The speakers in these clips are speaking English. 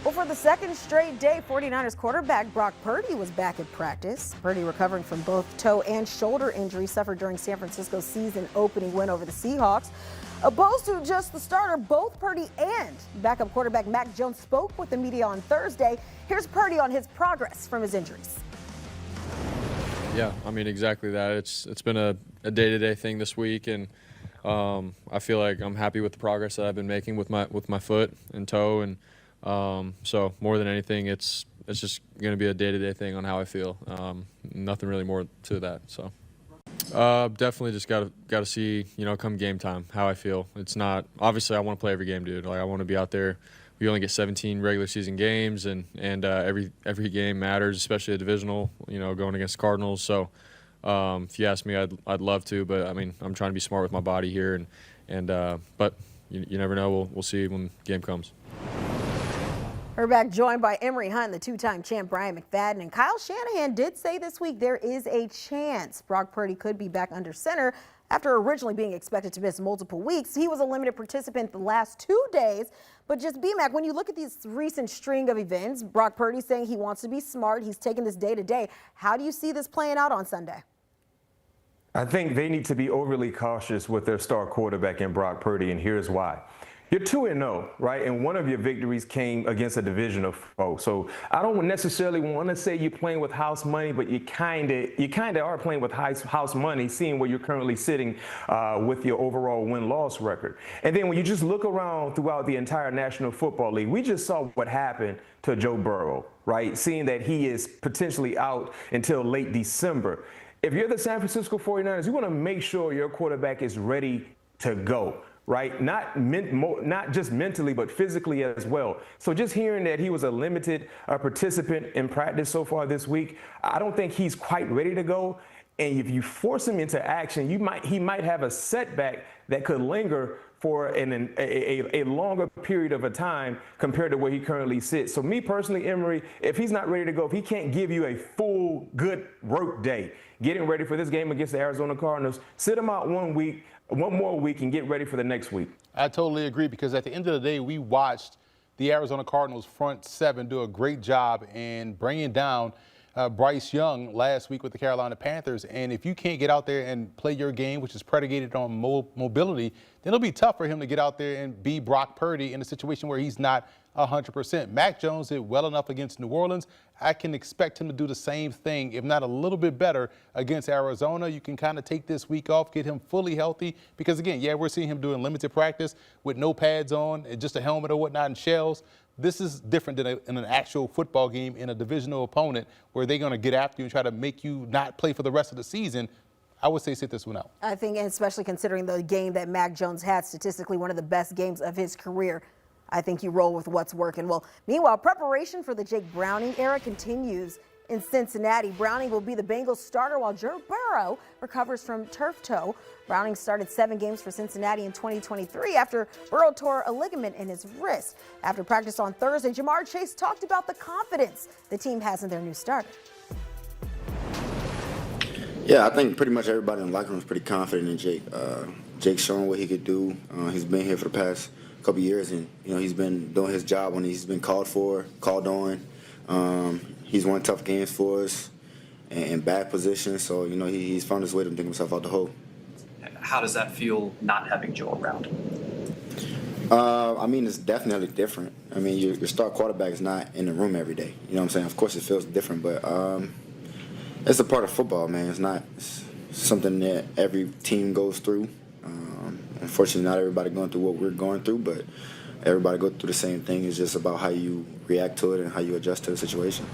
Well, for the second straight day, 49ers quarterback Brock Purdy was back at practice. Purdy recovering from both toe and shoulder injuries suffered during San Francisco's season-opening win over the Seahawks. Opposed to just the starter, both Purdy and backup quarterback Mac Jones spoke with the media on Thursday. Here's Purdy on his progress from his injuries. Yeah, I mean, exactly that. It's been a day-to-day thing this week, and I feel like I'm happy with the progress that I've been making with my foot and toe, and so more than anything, it's just going to be a day-to-day thing on how I feel. Nothing really more to that. So definitely just got to see, come game time, how I feel. It's not obviously I want to play every game, dude. Like I want to be out there. We only get 17 regular season games, and every game matters, especially a divisional. Going against Cardinals. So if you ask me, I'd love to, but I mean I'm trying to be smart with my body here, but you never know. We'll see when the game comes. We're back joined by Emory Hunt, the two-time champ Bryant McFadden, and Kyle Shanahan did say this week there is a chance Brock Purdy could be back under center after originally being expected to miss multiple weeks. He was a limited participant the last 2 days, but just BMAC, when you look at this recent string of events, Brock Purdy saying he wants to be smart, he's taking this day to day. How do you see this playing out on Sunday? I think they need to be overly cautious with their star quarterback in Brock Purdy, and here's why. You're 2-0, right? And one of your victories came against a divisional foe. So I don't necessarily want to say you're playing with house money, but you kind of are playing with house money, seeing where you're currently sitting with your overall win-loss record. And then when you just look around throughout the entire National Football League, we just saw what happened to Joe Burrow, right? Seeing that he is potentially out until late December. If you're the San Francisco 49ers, you want to make sure your quarterback is ready to go. Right? Not just mentally, but physically as well. So just hearing that he was a limited participant in practice so far this week, I don't think he's quite ready to go. And if you force him into action, he might have a setback that could linger for a longer period of a time compared to where he currently sits. So me personally, Emory, if he's not ready to go, if he can't give you a full good work day, getting ready for this game against the Arizona Cardinals, sit him out 1 week, one more week, and get ready for the next week. I totally agree, because at the end of the day, we watched the Arizona Cardinals front seven do a great job in bringing down Bryce Young last week with the Carolina Panthers. And if you can't get out there and play your game, which is predicated on mobility, then it'll be tough for him to get out there and be Brock Purdy in a situation where he's not 100%. Mac Jones did well enough against New Orleans. I can expect him to do the same thing, if not a little bit better, against Arizona. You can kind of take this week off, get him fully healthy, because again, yeah, we're seeing him doing limited practice with no pads on, just a helmet or whatnot and shells. This is different than in an actual football game in a divisional opponent where they're going to get after you and try to make you not play for the rest of the season. I would say sit this one out. I think, and especially considering the game that Mac Jones had, statistically one of the best games of his career, I think you roll with what's working. Well, meanwhile, preparation for the Jake Browning era continues in Cincinnati. Browning will be the Bengals starter while Joe Burrow recovers from turf toe. Browning started 7 games for Cincinnati in 2023 after Burrow tore a ligament in his wrist. After practice on Thursday, Jamar Chase talked about the confidence the team has in their new starter. Yeah, I think pretty much everybody in the locker room is pretty confident in Jake. Jake's shown what he could do. He's been here for the past couple years, and he's been doing his job when he's been called on. He's won tough games for us in bad positions, so he's found his way to dig himself out the hole. How does that feel not having Joe around? I mean, it's definitely different. I mean, your star quarterback is not in the room every day. You know what I'm saying? Of course, it feels different, but it's a part of football, man. It's something that every team goes through. Unfortunately, not everybody going through what we're going through, but everybody go through the same thing. It's just about how you react to it and how you adjust to the situation.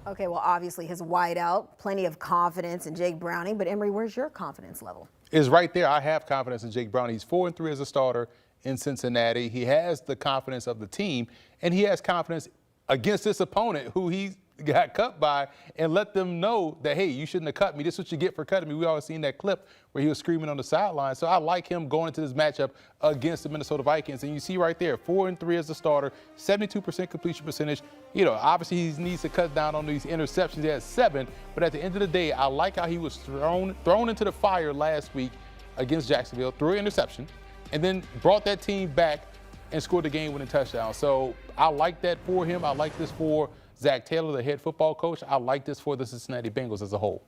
Okay, well, obviously his wideout, plenty of confidence in Jake Browning, but Emory, where's your confidence level? It's right there. I have confidence in Jake Browning. He's 4-3 as a starter in Cincinnati. He has the confidence of the team, and he has confidence against this opponent who he got cut by, and let them know that, hey, you shouldn't have cut me. This is what you get for cutting me. We always seen that clip where he was screaming on the sideline. So I like him going into this matchup against the Minnesota Vikings. And you see right there, 4-3 as a starter, 72% completion percentage. Obviously he needs to cut down on these interceptions. He has 7, but at the end of the day, I like how he was thrown into the fire last week against Jacksonville, threw an interception, and then brought that team back and scored the game-winning touchdown. So I like that for him. I like this for Zach Taylor, the head football coach. I like this for the Cincinnati Bengals as a whole.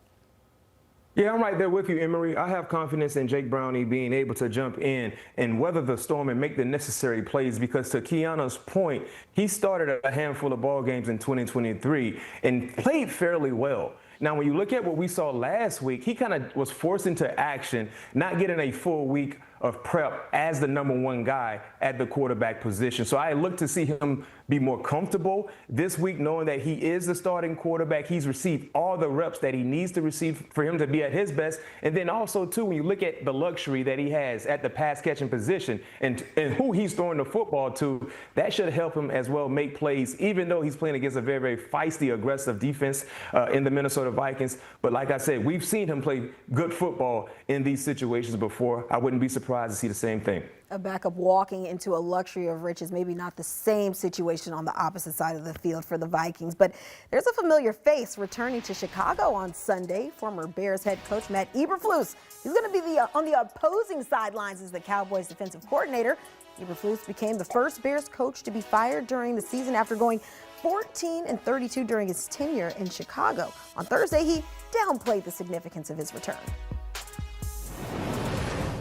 Yeah, I'm right there with you, Emory. I have confidence in Jake Browning being able to jump in and weather the storm and make the necessary plays because, to Keanu's point, he started a handful of ball games in 2023 and played fairly well. Now, when you look at what we saw last week, he kind of was forced into action, not getting a full week of prep as the #1 guy at the quarterback position. So I look to see him be more comfortable this week, knowing that he is the starting quarterback. He's received all the reps that he needs to receive for him to be at his best. And then also, too, when you look at the luxury that he has at the pass-catching position and who he's throwing the football to, that should help him as well make plays, even though he's playing against a very, very feisty, aggressive defense in the Minnesota Vikings. But like I said, we've seen him play good football in these situations before. I wouldn't be surprised to see the same thing. A backup walking into a luxury of riches, maybe not the same situation on the opposite side of the field for the Vikings, but there's a familiar face returning to Chicago on Sunday. Former Bears head coach Matt Eberflus. He's going to be on the opposing sidelines as the Cowboys defensive coordinator. Eberflus became the first Bears coach to be fired during the season after going 14-32 during his tenure in Chicago. On Thursday, he downplayed the significance of his return.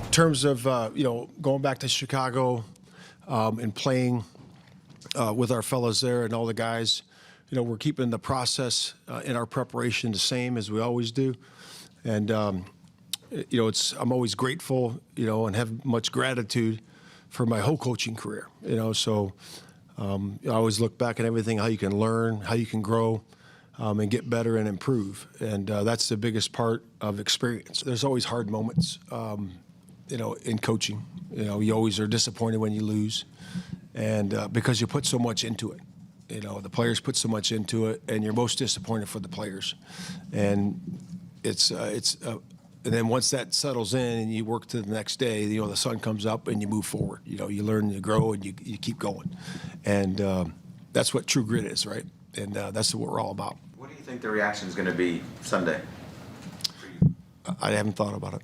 In terms of going back to Chicago and playing with our fellas there and all the guys, we're keeping the process in our preparation the same as we always do, and I'm always grateful, and have much gratitude for my whole coaching career, so I always look back at everything, how you can learn, how you can grow, and get better and improve, and that's the biggest part of experience. There's always hard moments. In coaching, you always are disappointed when you lose, and because you put so much into it. The players put so much into it, and you're most disappointed for the players. And and then once that settles in and you work to the next day, the sun comes up and you move forward. You learn, you grow, and you keep going. And that's what true grit is, right? And that's what we're all about. What do you think the reaction is going to be Sunday? I haven't thought about it.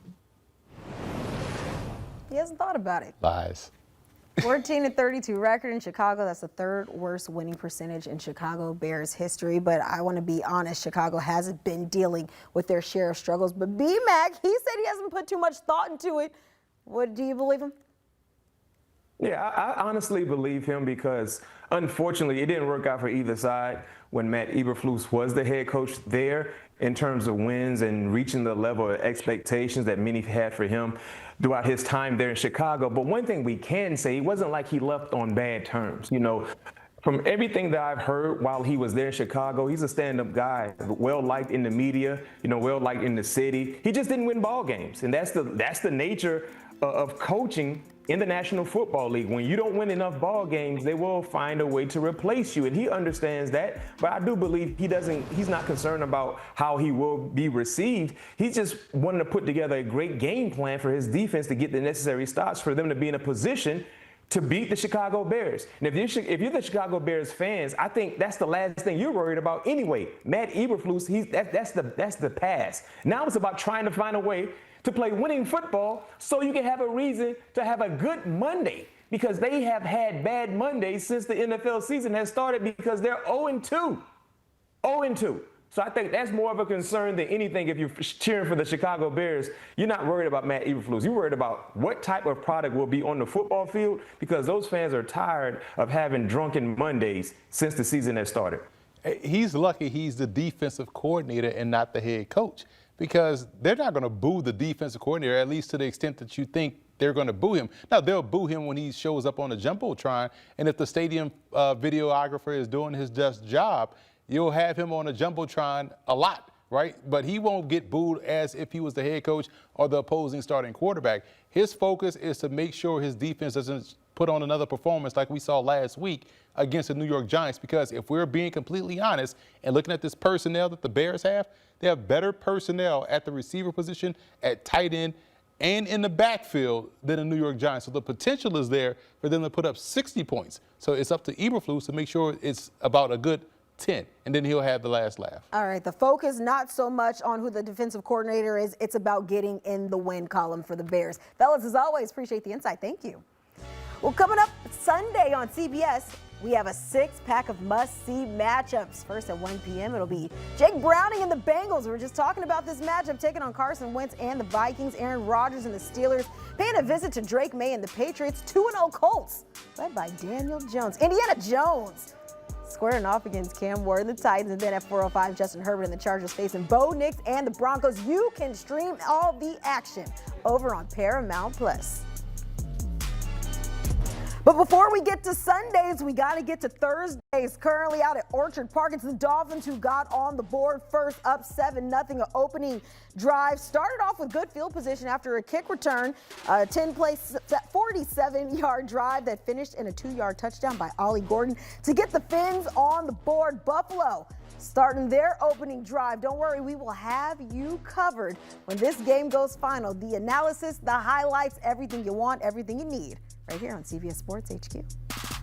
He hasn't thought about it. Lies. 14-32 record in Chicago. That's the third worst winning percentage in Chicago Bears history. But I want to be honest, Chicago hasn't been dealing with their share of struggles. But B-Mac, he said he hasn't put too much thought into it. Do you believe him? Yeah, I honestly believe him because, unfortunately, it didn't work out for either side when Matt Eberflus was the head coach there in terms of wins and reaching the level of expectations that many had for him throughout his time there in Chicago. But one thing we can say, it wasn't like he left on bad terms. From everything that I've heard while he was there in Chicago, he's a stand-up guy, well-liked in the media, well-liked in the city. He just didn't win ball games, and that's the nature of coaching in the National Football League. When you don't win enough ball games, they will find a way to replace you, and he understands that. But I do believe he's not concerned about how he will be received. He's just wanting to put together a great game plan for his defense to get the necessary stops for them to be in a position to beat the Chicago Bears. And if you're the Chicago Bears fans, I think that's the last thing you're worried about anyway. Matt Eberflus, that's the past. Now it's about trying to find a way to play winning football so you can have a reason to have a good Monday, because they have had bad Mondays since the NFL season has started because they're 0-2. 0-2. So I think that's more of a concern than anything. If you're cheering for the Chicago Bears, you're not worried about Matt Eberflus. You're worried about what type of product will be on the football field, because those fans are tired of having drunken Mondays since the season has started. He's lucky he's the defensive coordinator and not the head coach, because they're not going to boo the defensive coordinator, at least to the extent that you think they're going to boo him. Now, they'll boo him when he shows up on the Jumbotron, and if the stadium videographer is doing his just job, you'll have him on the Jumbotron a lot, right? But he won't get booed as if he was the head coach or the opposing starting quarterback. His focus is to make sure his defense doesn't put on another performance like we saw last week against the New York Giants, because if we're being completely honest and looking at this personnel that the Bears have, they have better personnel at the receiver position, at tight end, and in the backfield than the New York Giants. So the potential is there for them to put up 60 points. So it's up to Eberflus to make sure it's about a good 10, and then he'll have the last laugh. All right, the focus not so much on who the defensive coordinator is. It's about getting in the win column for the Bears. Fellas, as always, appreciate the insight. Thank you. Well, coming up Sunday on CBS, we have a 6-pack of must-see matchups. First at 1 p.m., it'll be Jake Browning and the Bengals. We were just talking about this matchup, taking on Carson Wentz and the Vikings. Aaron Rodgers and the Steelers paying a visit to Drake May and the Patriots. 2-0 Colts, led by Daniel Jones. Indiana Jones squaring off against Cam Ward and the Titans. And then at 4:05, Justin Herbert and the Chargers facing Bo Nix and the Broncos. You can stream all the action over on Paramount Plus. But before we get to Sundays, we got to get to Thursdays. Currently out at Orchard Park, it's the Dolphins who got on the board first, up 7-0. An opening drive started off with good field position after a kick return, a 10-play, 47-yard drive that finished in a 2-yard touchdown by Ollie Gordon to get the Fins on the board. Buffalo starting their opening drive. Don't worry, we will have you covered when this game goes final. The analysis, the highlights, everything you want, everything you need, right here on CBS Sports HQ.